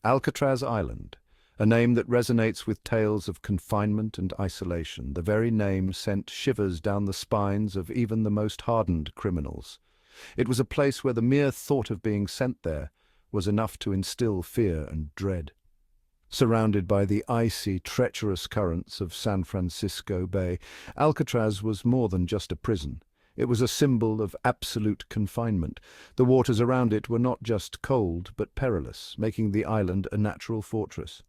Alcatraz Island, a name that resonates with tales of confinement and isolation. The very name sent shivers down the spines of even the most hardened criminals. It was a place where the mere thought of being sent there was enough to instill fear and dread. Surrounded by the icy, treacherous currents of San Francisco Bay, Alcatraz was more than just a prison. It was a symbol of absolute confinement. The waters around it were not just cold, but perilous, making the island a natural fortress.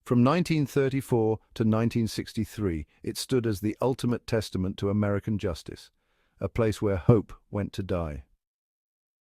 From 1934 to 1963, it stood as the ultimate testament to American justice, a place where hope went to die.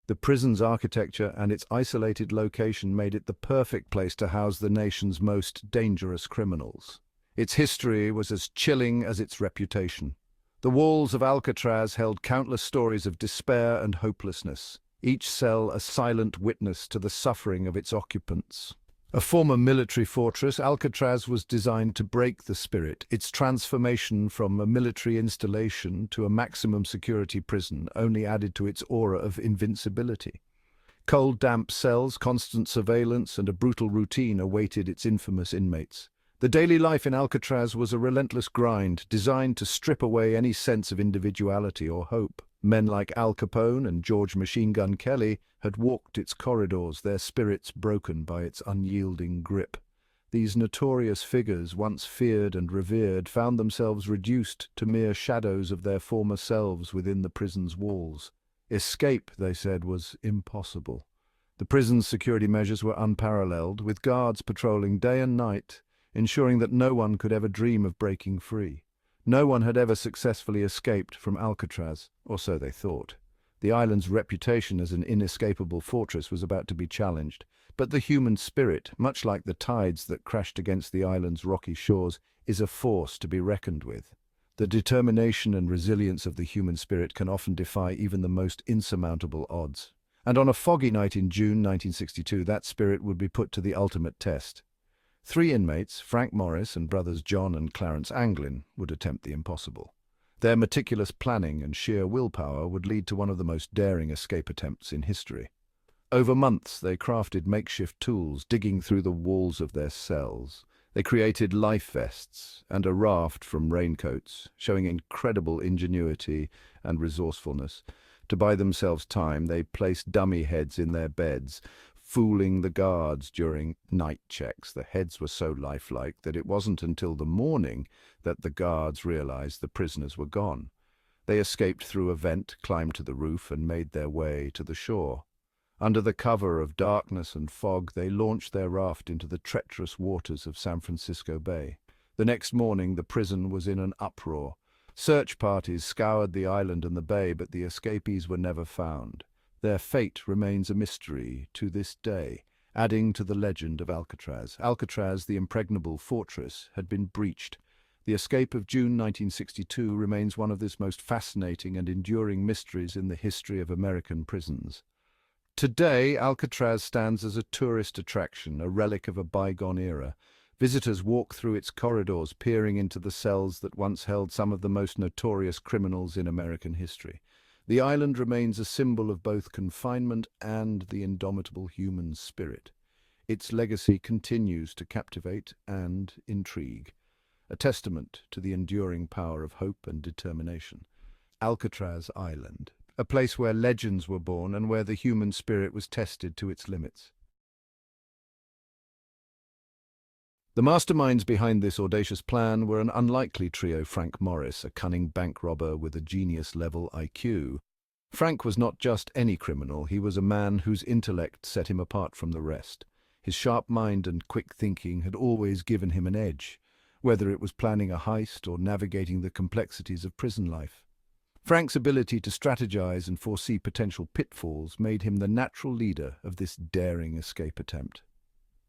The prison's architecture and its isolated location made it the perfect place to house the nation's most dangerous criminals. Its history was as chilling as its reputation. The walls of Alcatraz held countless stories of despair and hopelessness, each cell a silent witness to the suffering of its occupants. A former military fortress, Alcatraz was designed to break the spirit. Its transformation from a military installation to a maximum security prison only added to its aura of invincibility. Cold, damp cells, constant surveillance, and a brutal routine awaited its infamous inmates. The daily life in Alcatraz was a relentless grind designed to strip away any sense of individuality or hope. Men like Al Capone and George Machine Gun Kelly had walked its corridors, their spirits broken by its unyielding grip. These notorious figures, once feared and revered, found themselves reduced to mere shadows of their former selves within the prison's walls. Escape, they said, was impossible. The prison's security measures were unparalleled, with guards patrolling day and night, ensuring that no one could ever dream of breaking free. No one had ever successfully escaped from Alcatraz, or so they thought. The island's reputation as an inescapable fortress was about to be challenged, but the human spirit, much like the tides that crashed against the island's rocky shores, is a force to be reckoned with. The determination and resilience of the human spirit can often defy even the most insurmountable odds. And on a foggy night in June 1962, that spirit would be put to the ultimate test. 3 inmates, Frank Morris and brothers John and Clarence Anglin, would attempt the impossible. Their meticulous planning and sheer willpower would lead to one of the most daring escape attempts in history. Over months, they crafted makeshift tools, digging through the walls of their cells. They created life vests and a raft from raincoats, showing incredible ingenuity and resourcefulness. To buy themselves time, they placed dummy heads in their beds, fooling the guards during night checks. The heads were so lifelike that it wasn't until the morning that the guards realized the prisoners were gone. They escaped through a vent, climbed to the roof, and made their way to the shore. Under the cover of darkness and fog, they launched their raft into the treacherous waters of San Francisco Bay. The next morning, the prison was in an uproar. Search parties scoured the island and the bay, but the escapees were never found. Their fate remains a mystery to this day, adding to the legend of Alcatraz. Alcatraz, the impregnable fortress, had been breached. The escape of June 1962 remains one of the most fascinating and enduring mysteries in the history of American prisons. Today, Alcatraz stands as a tourist attraction, a relic of a bygone era. Visitors walk through its corridors, peering into the cells that once held some of the most notorious criminals in American history. The island remains a symbol of both confinement and the indomitable human spirit. Its legacy continues to captivate and intrigue, a testament to the enduring power of hope and determination. Alcatraz Island, a place where legends were born and where the human spirit was tested to its limits. The masterminds behind this audacious plan were an unlikely trio: Frank Morris, a cunning bank robber with a genius-level IQ. Frank was not just any criminal, he was a man whose intellect set him apart from the rest. His sharp mind and quick thinking had always given him an edge, whether it was planning a heist or navigating the complexities of prison life. Frank's ability to strategize and foresee potential pitfalls made him the natural leader of this daring escape attempt.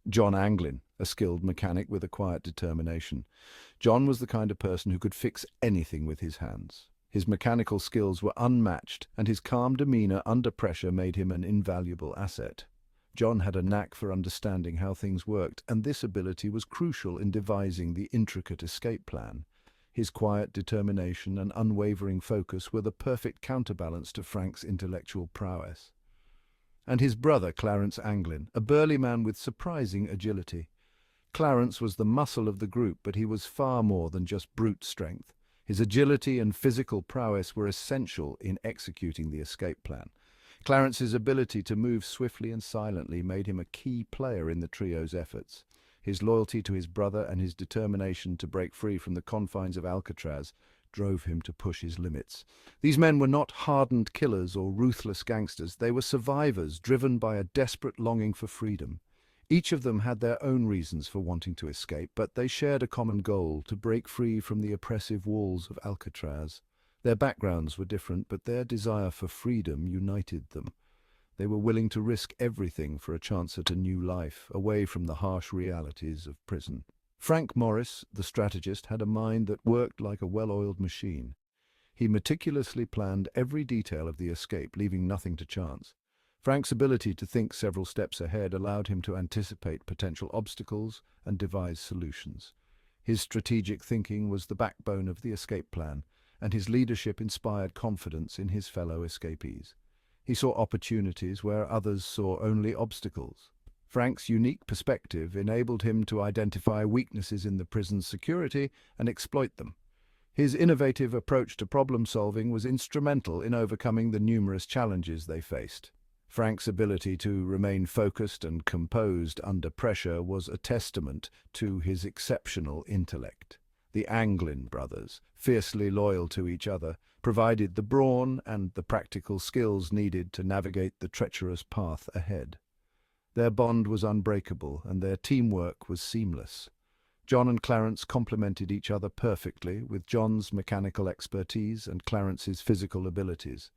John Anglin, a skilled mechanic with a quiet determination. John was the kind of person who could fix anything with his hands. His mechanical skills were unmatched, and his calm demeanor under pressure made him an invaluable asset. John had a knack for understanding how things worked, and this ability was crucial in devising the intricate escape plan. His quiet determination and unwavering focus were the perfect counterbalance to Frank's intellectual prowess. and his brother Clarence Anglin, a burly man with surprising agility. Clarence was the muscle of the group, but he was far more than just brute strength. His agility and physical prowess were essential in executing the escape plan. Clarence's ability to move swiftly and silently made him a key player in the trio's efforts. His loyalty to his brother and his determination to break free from the confines of Alcatraz drove him to push his limits. These men were not hardened killers or ruthless gangsters. They were survivors driven by a desperate longing for freedom. Each of them had their own reasons for wanting to escape, but they shared a common goal: to break free from the oppressive walls of Alcatraz. Their backgrounds were different, but their desire for freedom united them. They were willing to risk everything for a chance at a new life, away from the harsh realities of prison. Frank Morris, the strategist, had a mind that worked like a well-oiled machine. He meticulously planned every detail of the escape, leaving nothing to chance. Frank's ability to think several steps ahead allowed him to anticipate potential obstacles and devise solutions. His strategic thinking was the backbone of the escape plan, and his leadership inspired confidence in his fellow escapees. He saw opportunities where others saw only obstacles. Frank's unique perspective enabled him to identify weaknesses in the prison's security and exploit them. His innovative approach to problem-solving was instrumental in overcoming the numerous challenges they faced. Frank's ability to remain focused and composed under pressure was a testament to his exceptional intellect. The Anglin brothers, fiercely loyal to each other, provided the brawn and the practical skills needed to navigate the treacherous path ahead. Their bond was unbreakable, and their teamwork was seamless. John and Clarence complemented each other perfectly, with John's mechanical expertise and Clarence's physical abilities.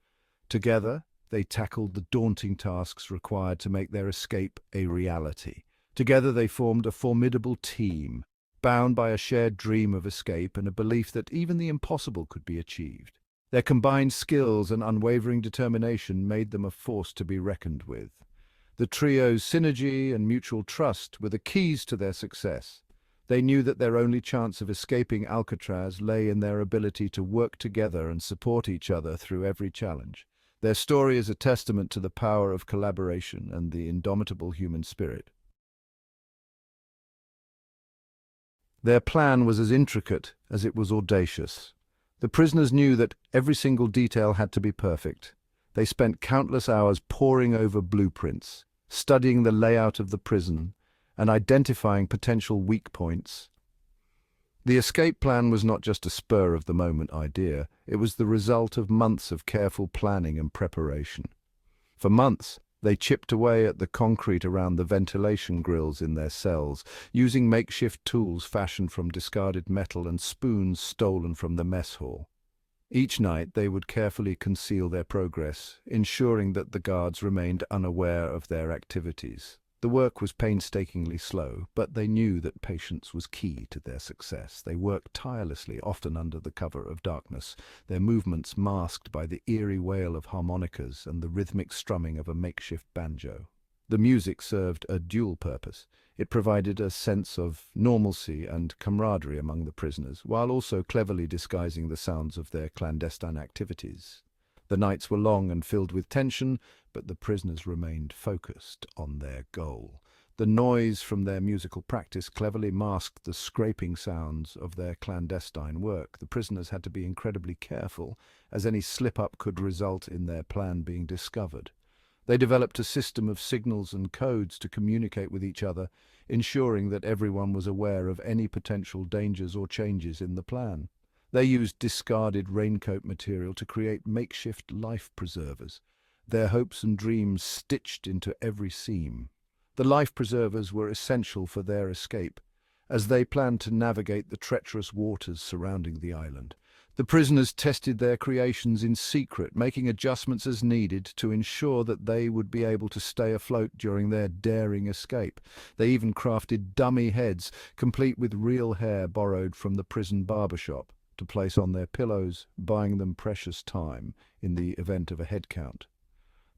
Together, they tackled the daunting tasks required to make their escape a reality. Together they formed a formidable team, bound by a shared dream of escape and a belief that even the impossible could be achieved. Their combined skills and unwavering determination made them a force to be reckoned with. The trio's synergy and mutual trust were the keys to their success. They knew that their only chance of escaping Alcatraz lay in their ability to work together and support each other through every challenge. Their story is a testament to the power of collaboration and the indomitable human spirit. Their plan was as intricate as it was audacious. The prisoners knew that every single detail had to be perfect. They spent countless hours poring over blueprints, studying the layout of the prison, and identifying potential weak points. The escape plan was not just a spur-of-the-moment idea. It was the result of months of careful planning and preparation. For months, they chipped away at the concrete around the ventilation grills in their cells, using makeshift tools fashioned from discarded metal and spoons stolen from the mess hall. Each night, they would carefully conceal their progress, ensuring that the guards remained unaware of their activities. The work was painstakingly slow, but they knew that patience was key to their success. They worked tirelessly, often under the cover of darkness, their movements masked by the eerie wail of harmonicas and the rhythmic strumming of a makeshift banjo. The music served a dual purpose. It provided a sense of normalcy and camaraderie among the prisoners, while also cleverly disguising the sounds of their clandestine activities. The nights were long and filled with tension, but the prisoners remained focused on their goal. The noise from their musical practice cleverly masked the scraping sounds of their clandestine work. The prisoners had to be incredibly careful, as any slip-up could result in their plan being discovered. They developed a system of signals and codes to communicate with each other, ensuring that everyone was aware of any potential dangers or changes in the plan. They used discarded raincoat material to create makeshift life preservers, their hopes and dreams stitched into every seam. The life preservers were essential for their escape, as they planned to navigate the treacherous waters surrounding the island. The prisoners tested their creations in secret, making adjustments as needed to ensure that they would be able to stay afloat during their daring escape. They even crafted dummy heads, complete with real hair borrowed from the prison barbershop, to place on their pillows, buying them precious time in the event of a head count.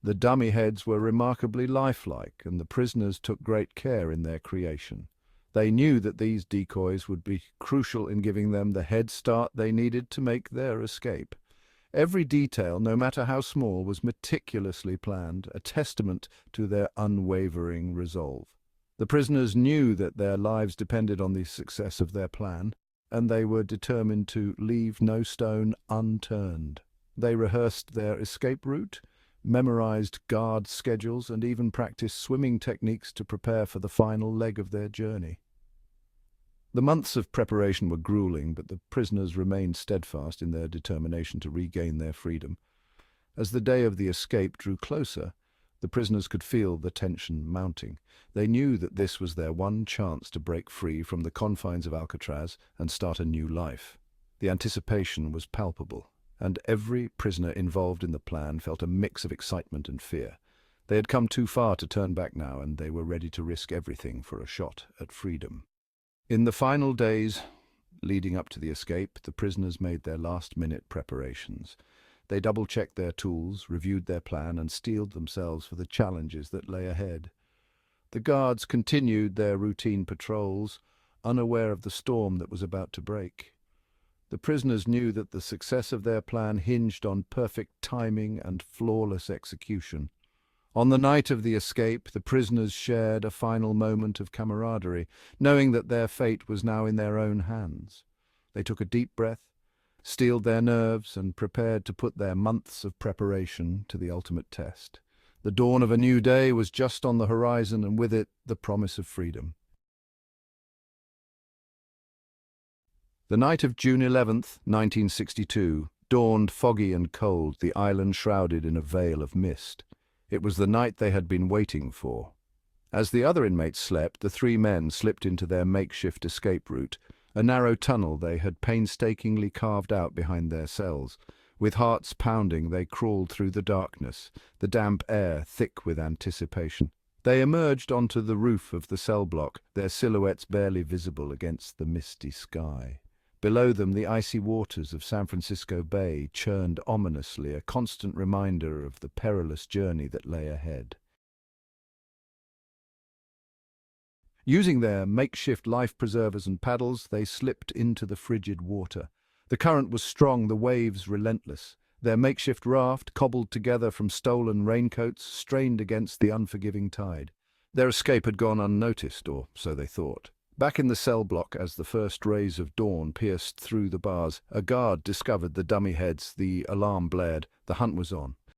The dummy heads were remarkably lifelike, and the prisoners took great care in their creation. They knew that these decoys would be crucial in giving them the head start they needed to make their escape. Every detail, no matter how small, was meticulously planned, a testament to their unwavering resolve. The prisoners knew that their lives depended on the success of their plan, and they were determined to leave no stone unturned. They rehearsed their escape route, memorized guard schedules, and even practiced swimming techniques to prepare for the final leg of their journey. The months of preparation were grueling, but the prisoners remained steadfast in their determination to regain their freedom. As the day of the escape drew closer, the prisoners could feel the tension mounting. They knew that this was their one chance to break free from the confines of Alcatraz and start a new life. The anticipation was palpable, and every prisoner involved in the plan felt a mix of excitement and fear. They had come too far to turn back now, and they were ready to risk everything for a shot at freedom. In the final days leading up to the escape, the prisoners made their last-minute preparations. They double-checked their tools, reviewed their plan, and steeled themselves for the challenges that lay ahead. The guards continued their routine patrols, unaware of the storm that was about to break. The prisoners knew that the success of their plan hinged on perfect timing and flawless execution. On the night of the escape, the prisoners shared a final moment of camaraderie, knowing that their fate was now in their own hands. They took a deep breath, steeled their nerves, and prepared to put their months of preparation to the ultimate test. The dawn of a new day was just on the horizon, and with it, the promise of freedom. The night of June 11th, 1962, dawned foggy and cold, the island shrouded in a veil of mist. It was the night they had been waiting for. As the other inmates slept, the three men slipped into their makeshift escape route, a narrow tunnel they had painstakingly carved out behind their cells. With hearts pounding, they crawled through the darkness, the damp air thick with anticipation. They emerged onto the roof of the cell block, their silhouettes barely visible against the misty sky. Below them, the icy waters of San Francisco Bay churned ominously, a constant reminder of the perilous journey that lay ahead. Using their makeshift life preservers and paddles, they slipped into the frigid water. The current was strong, the waves relentless. Their makeshift raft, cobbled together from stolen raincoats, strained against the unforgiving tide. Their escape had gone unnoticed, or so they thought. Back in the cell block, as the first rays of dawn pierced through the bars, a guard discovered the dummy heads. The alarm blared. The hunt was on.